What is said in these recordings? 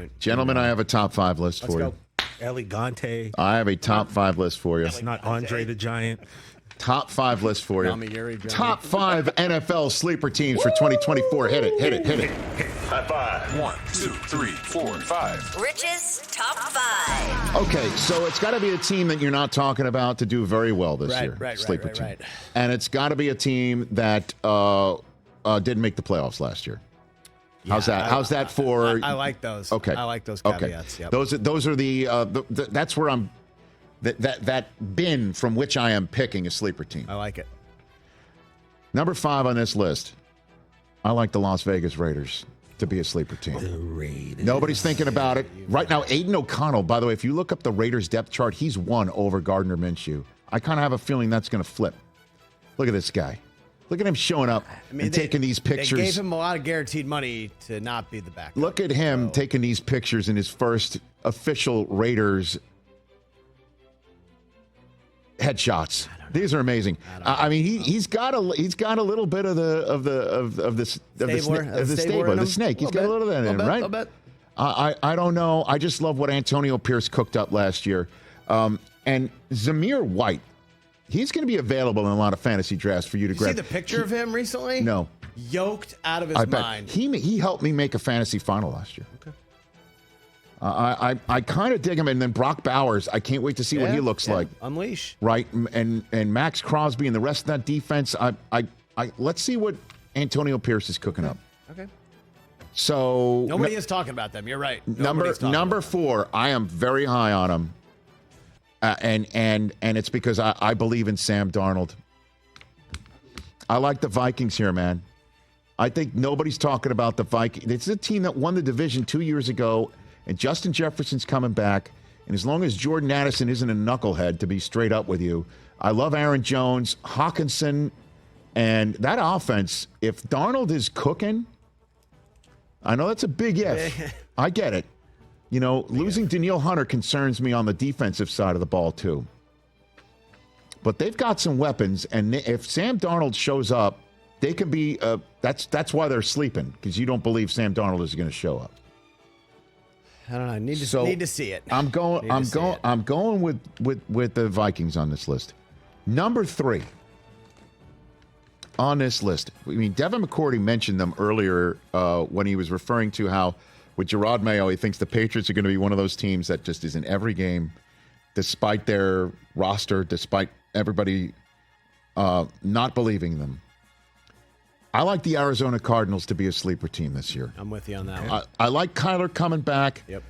point. Gentlemen, I have a top 5 list for you. Elegante. I have a top 5 list for you. It's not Andre the Giant. Top 5 list for you. Top 5 NFL sleeper teams for 2024. Hit it. High five. 1, 2, 3, 4, 5. Rich's top 5. Okay, so it's got to be a team that you're not talking about to do very well this year. Sleeper team. And it's got to be a team that didn't make the playoffs last year. How's that? How's that for? I like those. Okay. I like those caveats. Yep. Those are the that's where I'm. That bin from which I am picking a sleeper team. I like it. Number 5 on this list. I like the Las Vegas Raiders to be a sleeper team. The Raiders. Nobody's thinking about it. Right now, Aiden O'Connell, by the way, if you look up the Raiders depth chart, he's 1 over Gardner Minshew. I kind of have a feeling that's going to flip. Look at this guy. Look at him showing up and taking these pictures. They gave him a lot of guaranteed money to not be the backup. Look at him taking these pictures in his first official Raiders headshots. These are amazing. I mean, he's got a little bit of the snake. He's got a little of that in him, right? I'll bet. I don't know. I just love what Antonio Pierce cooked up last year. And Zamir White, he's going to be available in a lot of fantasy drafts for you to grab. See the picture of him recently? No. Yoked out of his mind. He helped me make a fantasy final last year. Okay. I kind of dig him, and then Brock Bowers. I can't wait to see what he looks like. Unleash, right? And Max Crosby and the rest of that defense. Let's see what Antonio Pierce is cooking up. Okay. So nobody is talking about them. You're right. Number 4. I am very high on him, and it's because I believe in Sam Darnold. I like the Vikings here, man. I think nobody's talking about the Vikings. It's a team that won the division 2 years ago. And Justin Jefferson's coming back. And as long as Jordan Addison isn't a knucklehead, to be straight up with you, I love Aaron Jones, Hawkinson, and that offense. If Darnold is cooking, I know that's a big if. I get it. You know, losing Danielle Hunter concerns me on the defensive side of the ball, too. But they've got some weapons. And if Sam Darnold shows up, they can be that's why they're sleeping, because you don't believe Sam Darnold is going to show up. I don't know. I need to see it. I'm going with the Vikings on this list. Number 3 on this list. I mean, Devin McCourty mentioned them earlier when he was referring to how with Gerard Mayo, he thinks the Patriots are going to be one of those teams that just is in every game, despite their roster, despite everybody not believing them. I like the Arizona Cardinals to be a sleeper team this year. I'm with you on that one. I like Kyler coming back. Yep.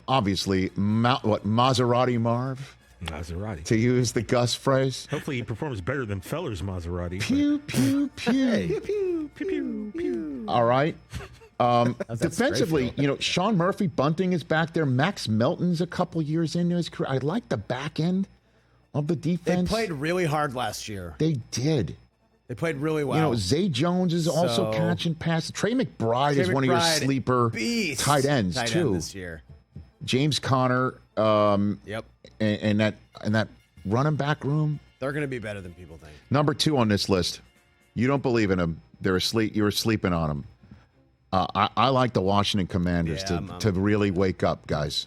Obviously, Maserati Marv? Maserati. To use the Gus phrase. Hopefully he performs better than Feller's Maserati. Pew, pew, pew. Hey. Pew, pew, pew, pew, pew. All right. Defensively, Sean Murphy Bunting is back there. Max Melton's a couple years into his career. I like the back end of the defense. They played really hard last year. They did. They played really well. Zay Jones is also catching passes. Trey McBride is one of your sleeper tight ends too. This year. James Conner. Yep. And that running back room. They're going to be better than people think. Number 2 on this list. You don't believe in them. They're asleep. You're sleeping on them. I like the Washington Commanders to really wake up, guys.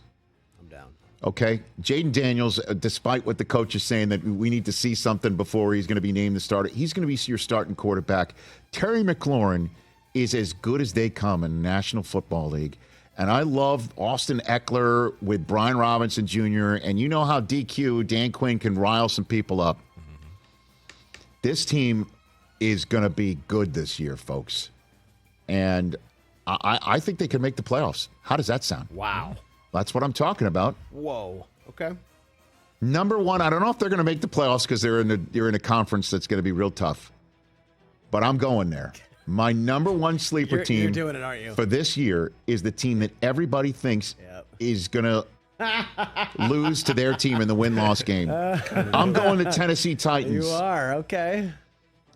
I'm down. Okay, Jaden Daniels, despite what the coach is saying that we need to see something before he's going to be named the starter, he's going to be your starting quarterback. Terry McLaurin is as good as they come in the National Football League. And I love Austin Eckler with Brian Robinson Jr., and you know how DQ, Dan Quinn, can rile some people up. This team is going to be good this year, folks. And I think they can make the playoffs. How does that sound? Wow. That's what I'm talking about. Whoa. Okay. Number 1, I don't know if they're going to make the playoffs because they're in a conference that's going to be real tough. But I'm going there. My number 1 sleeper team you're doing it, aren't you? For this year is the team that everybody thinks is going to lose to their team in the win-loss game. I'm going to Tennessee Titans. You are, okay.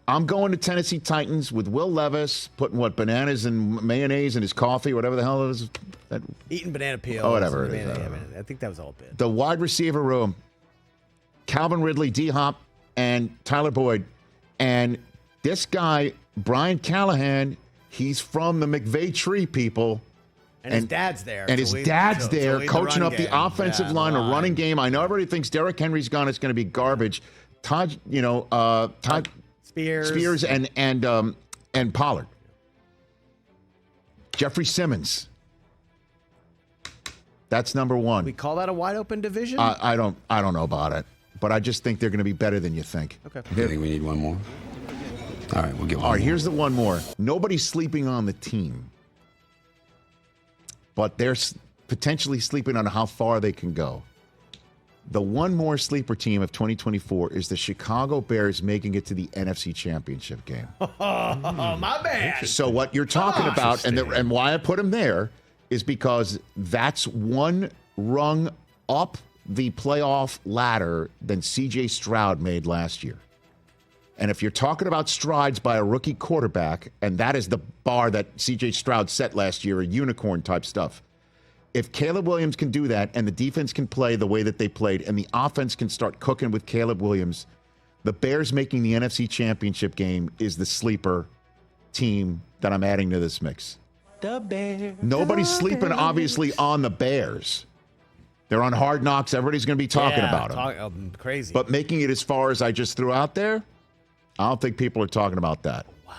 I'm going to Tennessee Titans with Will Levis putting bananas and mayonnaise in his coffee, whatever the hell it is. Eating banana peels. Oh, whatever it is. I think that was all bit. The wide receiver room, Calvin Ridley, D-Hop, and Tyler Boyd. And this guy, Brian Callahan, he's from the McVay tree, people. And his dad's there. And his dad's there coaching up the offensive line, the a running game. I know everybody thinks Derrick Henry's gone. It's going to be garbage. Todd Spears and Pollard. Jeffrey Simmons. That's number one. We call that a wide open division? I don't know about it, but I just think they're going to be better than you think. Okay. You think we need one more? All right, we'll get one All right, more. here's the one more. Nobody's sleeping on the team, but they're potentially sleeping on how far they can go. The one more sleeper team of 2024 is the Chicago Bears making it to the NFC Championship game. Oh, my bad. So what you're talking about, and why I put them there, is because that's one rung up the playoff ladder than C.J. Stroud made last year. And if you're talking about strides by a rookie quarterback, and that is the bar that C.J. Stroud set last year, a unicorn type stuff. If Caleb Williams can do that and the defense can play the way that they played and the offense can start cooking with Caleb Williams, the Bears making the NFC Championship game is the sleeper team that I'm adding to this mix. The Bears. Nobody's sleeping, obviously, on the Bears. They're on Hard Knocks. Everybody's going to be talking about them. Crazy. But making it as far as I just threw out there, I don't think people are talking about that. Wow.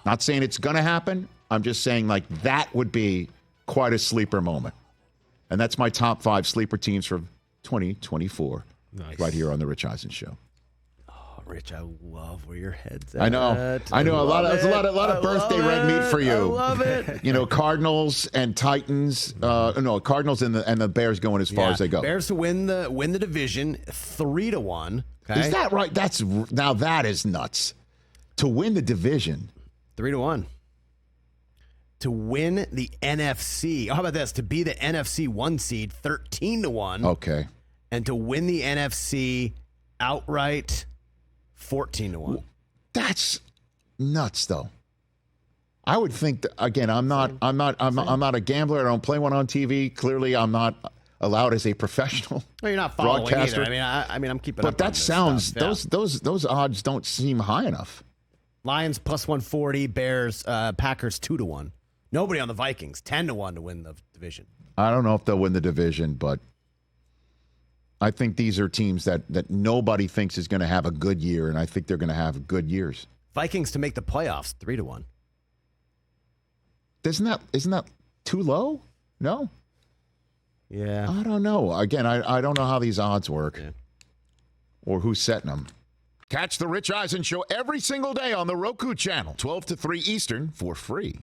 Not saying it's going to happen. I'm just saying, like, that would be quite a sleeper moment. And that's my top 5 sleeper teams for 2024. Nice. Right here on the Rich Eisen Show. Oh, Rich, I love where your head's at. I know. There's a lot of birthday red meat for you. I love it. You know, Cardinals and Titans. Cardinals and the Bears going as far as they go. Bears to win the division 3-1. Okay? Is that right? That is nuts. To win the division. 3-1. To win the NFC. How about this? To be the NFC 1 seed 13-1. Okay. And to win the NFC outright 14-1. That's nuts, though. I would think that, again, I'm not a gambler. I don't play one on TV. Clearly, I'm not allowed as a professional. Well, you're not following broadcaster. either. I mean, I'm keeping But up on that this sounds stuff. Yeah. those odds don't seem high enough. Lions plus 140, Bears, Packers 2-1. Nobody on the Vikings 10-1 to win the division. I don't know if they'll win the division, but I think these are teams that nobody thinks is going to have a good year, and I think they're going to have good years. Vikings to make the playoffs 3-1. Isn't that too low? No. Yeah. I don't know. Again, I don't know how these odds work or who's setting them. Catch the Rich Eisen Show every single day on the Roku channel, 12 to 3 Eastern, for free.